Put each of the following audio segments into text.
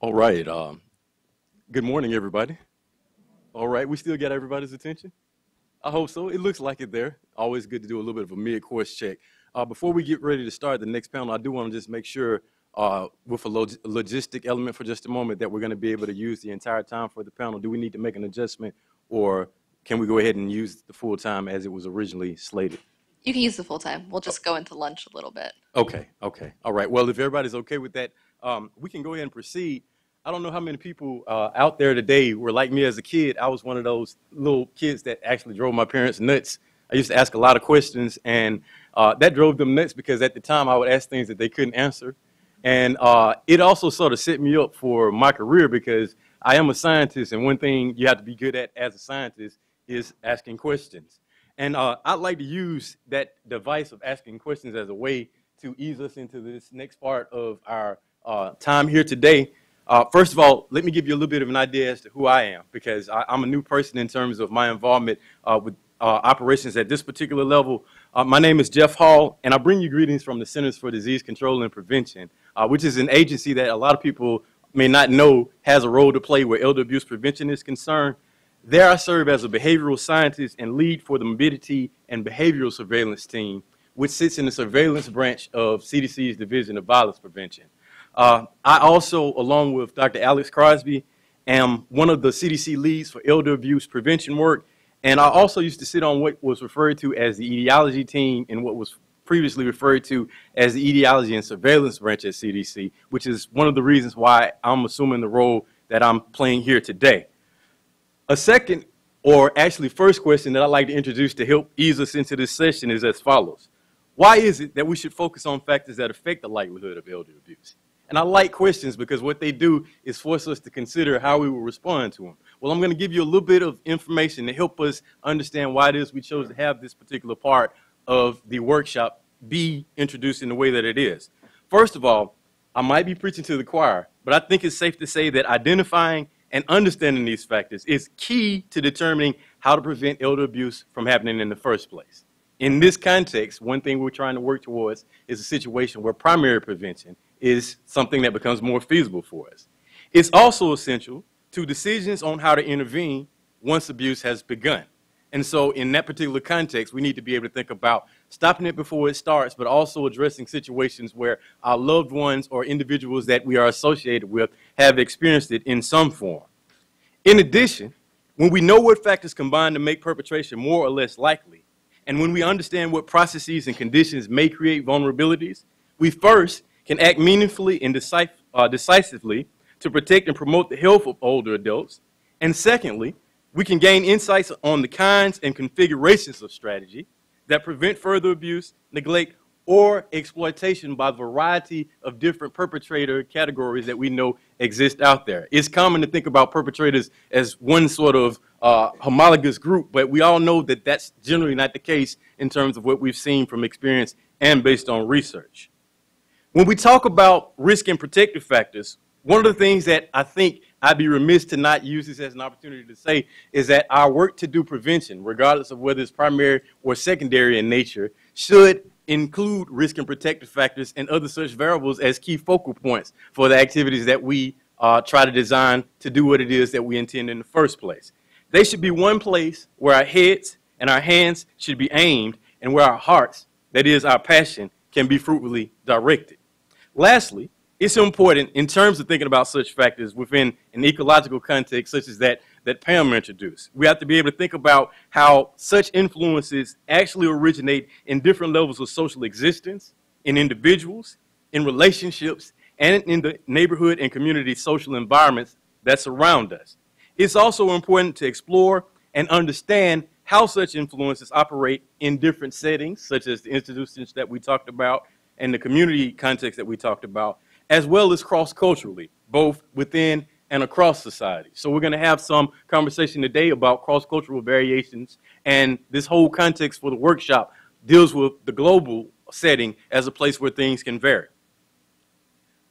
All right. Good morning, everybody. All right, we still got everybody's attention? I hope so. It looks like it there. Always good to do a little bit of a mid-course check. Before we get ready to start the next panel, I do want to just make sure with a logistic element for just a moment that we're going to be able to use the entire time for the panel. Do we need to make an adjustment, or can we go ahead and use the full time as it was originally slated? You can use the full time. We'll just go into lunch a little bit. Okay. All right. Well, if everybody's okay with that, we can go ahead and proceed. I don't know how many people out there today were like me as a kid. I was one of those little kids that actually drove my parents nuts. I used to ask a lot of questions, and that drove them nuts because at the time I would ask things that they couldn't answer. And it also sort of set me up for my career because I am a scientist, and one thing you have to be good at as a scientist is asking questions. And I'd like to use that device of asking questions as a way to ease us into this next part of our time here today. First of all, let me give you a little bit of an idea as to who I am, because I'm a new person in terms of my involvement with operations at this particular level. My name is Jeff Hall, and I bring you greetings from the Centers for Disease Control and Prevention, which is an agency that a lot of people may not know has a role to play where elder abuse prevention is concerned. There I serve as a behavioral scientist and lead for the morbidity and behavioral surveillance team, which sits in the surveillance branch of CDC's Division of Violence Prevention. I also, along with Dr. Alex Crosby, am one of the CDC leads for elder abuse prevention work, and I also used to sit on what was referred to as the etiology team and what was previously referred to as the etiology and surveillance branch at CDC, which is one of the reasons why I'm assuming the role that I'm playing here today. A second, or actually first question that I'd like to introduce to help ease us into this session is as follows. Why is it that we should focus on factors that affect the likelihood of elder abuse? And I like questions because what they do is force us to consider how we will respond to them. Well, I'm going to give you a little bit of information to help us understand why it is we chose to have this particular part of the workshop be introduced in the way that it is. First of all, I might be preaching to the choir, but I think it's safe to say that identifying and understanding these factors is key to determining how to prevent elder abuse from happening in the first place. In this context, one thing we're trying to work towards is a situation where primary prevention is something that becomes more feasible for us. It's also essential to decisions on how to intervene once abuse has begun. And so in that particular context, we need to be able to think about stopping it before it starts, but also addressing situations where our loved ones or individuals that we are associated with have experienced it in some form. In addition, when we know what factors combine to make perpetration more or less likely, and when we understand what processes and conditions may create vulnerabilities, we first can act meaningfully and decisively to protect and promote the health of older adults. And secondly, we can gain insights on the kinds and configurations of strategy that prevent further abuse, neglect, or exploitation by a variety of different perpetrator categories that we know exist out there. It's common to think about perpetrators as one sort of homologous group, but we all know that that's generally not the case in terms of what we've seen from experience and based on research. When we talk about risk and protective factors, one of the things that I think I'd be remiss to not use this as an opportunity to say is that our work to do prevention, regardless of whether it's primary or secondary in nature, should include risk and protective factors and other such variables as key focal points for the activities that we try to design to do what it is that we intend in the first place. They should be one place where our heads and our hands should be aimed and where our hearts, that is our passion, can be fruitfully directed. Lastly, it's important in terms of thinking about such factors within an ecological context such as that Pam introduced. We have to be able to think about how such influences actually originate in different levels of social existence, in individuals, in relationships, and in the neighborhood and community social environments that surround us. It's also important to explore and understand how such influences operate in different settings, such as the institutions that we talked about and the community context that we talked about, as well as cross-culturally, both within and across society. So we're going to have some conversation today about cross-cultural variations, and this whole context for the workshop deals with the global setting as a place where things can vary.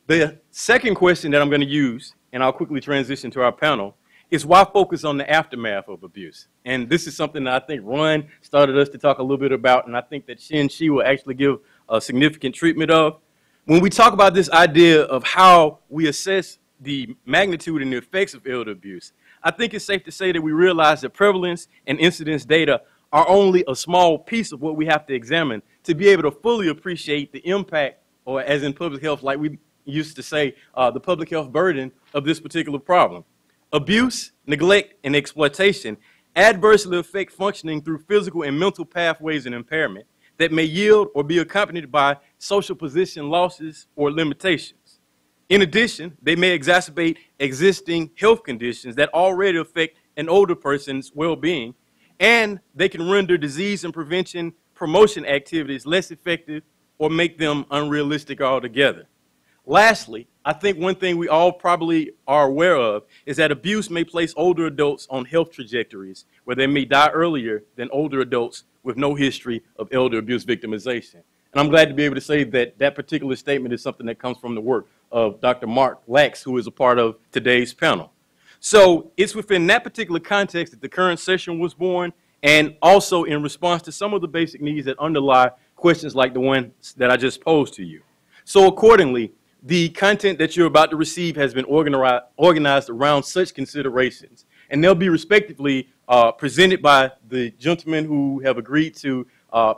The second question that I'm going to use, and I'll quickly transition to our panel, is why focus on the aftermath of abuse? And this is something that I think Ron started us to talk a little bit about, and I think that She will actually give a significant treatment of. When we talk about this idea of how we assess the magnitude and the effects of elder abuse, I think it's safe to say that we realize that prevalence and incidence data are only a small piece of what we have to examine to be able to fully appreciate the impact, or as in public health, like we used to say, the public health burden of this particular problem. Abuse, neglect, and exploitation adversely affect functioning through physical and mental pathways and impairment that may yield or be accompanied by social position losses or limitations. In addition, they may exacerbate existing health conditions that already affect an older person's well-being, and they can render disease and prevention promotion activities less effective or make them unrealistic altogether. Lastly, I think one thing we all probably are aware of is that abuse may place older adults on health trajectories where they may die earlier than older adults with no history of elder abuse victimization. And I'm glad to be able to say that that particular statement is something that comes from the work of Dr. Mark Lax, who is a part of today's panel. So it's within that particular context that the current session was born, and also in response to some of the basic needs that underlie questions like the one that I just posed to you. So accordingly, the content that you're about to receive has been organized around such considerations, and they'll be respectively presented by the gentlemen who have agreed to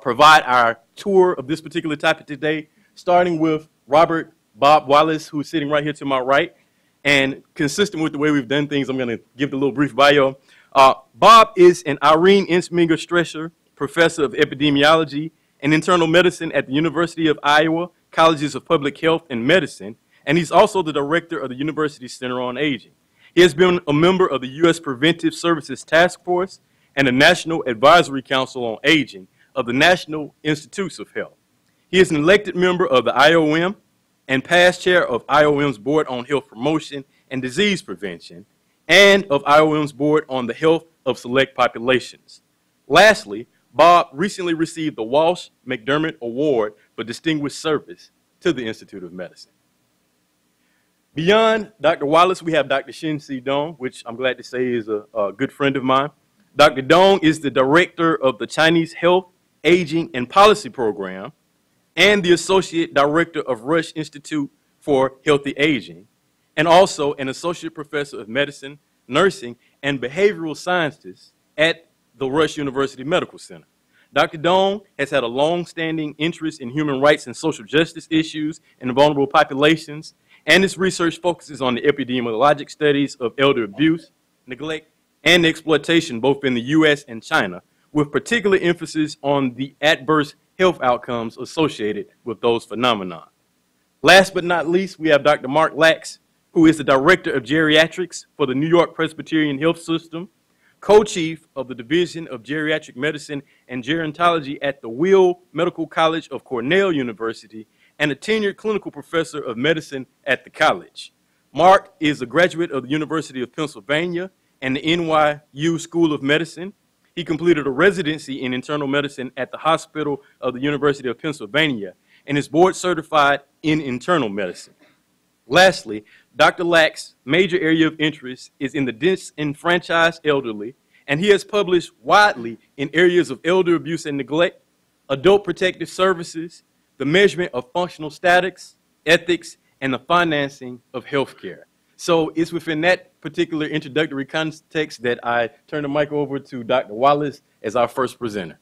provide our tour of this particular topic today, starting with Robert Bob Wallace, who's sitting right here to my right. And consistent with the way we've done things, I'm going to give the little brief bio. Bob is an Irene Insminger-Stresser Professor of Epidemiology and Internal Medicine at the University of Iowa Colleges of Public Health and Medicine, and he's also the director of the University Center on Aging. He has been a member of the U.S. Preventive Services Task Force and the National Advisory Council on Aging of the National Institutes of Health. He is an elected member of the IOM and past chair of IOM's Board on Health Promotion and Disease Prevention, and of IOM's Board on the Health of Select Populations. Lastly, Bob recently received the Walsh McDermott Award for Distinguished Service to the Institute of Medicine. Beyond Dr. Wallace, we have Dr. Shin-Si Dong, which I'm glad to say is a good friend of mine. Dr. Dong is the director of the Chinese Health, Aging, and Policy Program and the associate director of Rush Institute for Healthy Aging, and also an associate professor of medicine, nursing, and behavioral sciences at the Rush University Medical Center. Dr. Dong has had a long-standing interest in human rights and social justice issues in vulnerable populations, and his research focuses on the epidemiologic studies of elder abuse, neglect, and exploitation both in the U.S. and China, with particular emphasis on the adverse health outcomes associated with those phenomena. Last but not least, we have Dr. Mark Lax, who is the Director of Geriatrics for the New York Presbyterian Health System, co-chief of the Division of Geriatric Medicine and Gerontology at the Weill Medical College of Cornell University, and a tenured clinical professor of medicine at the college. Mark is a graduate of the University of Pennsylvania and the NYU School of Medicine. He completed a residency in internal medicine at the Hospital of the University of Pennsylvania and is board certified in internal medicine. Lastly, Dr. Lax's major area of interest is in the disenfranchised elderly, and he has published widely in areas of elder abuse and neglect, adult protective services, the measurement of functional status, ethics, and the financing of healthcare. So it's within that particular introductory context that I turn the mic over to Dr. Wallace as our first presenter.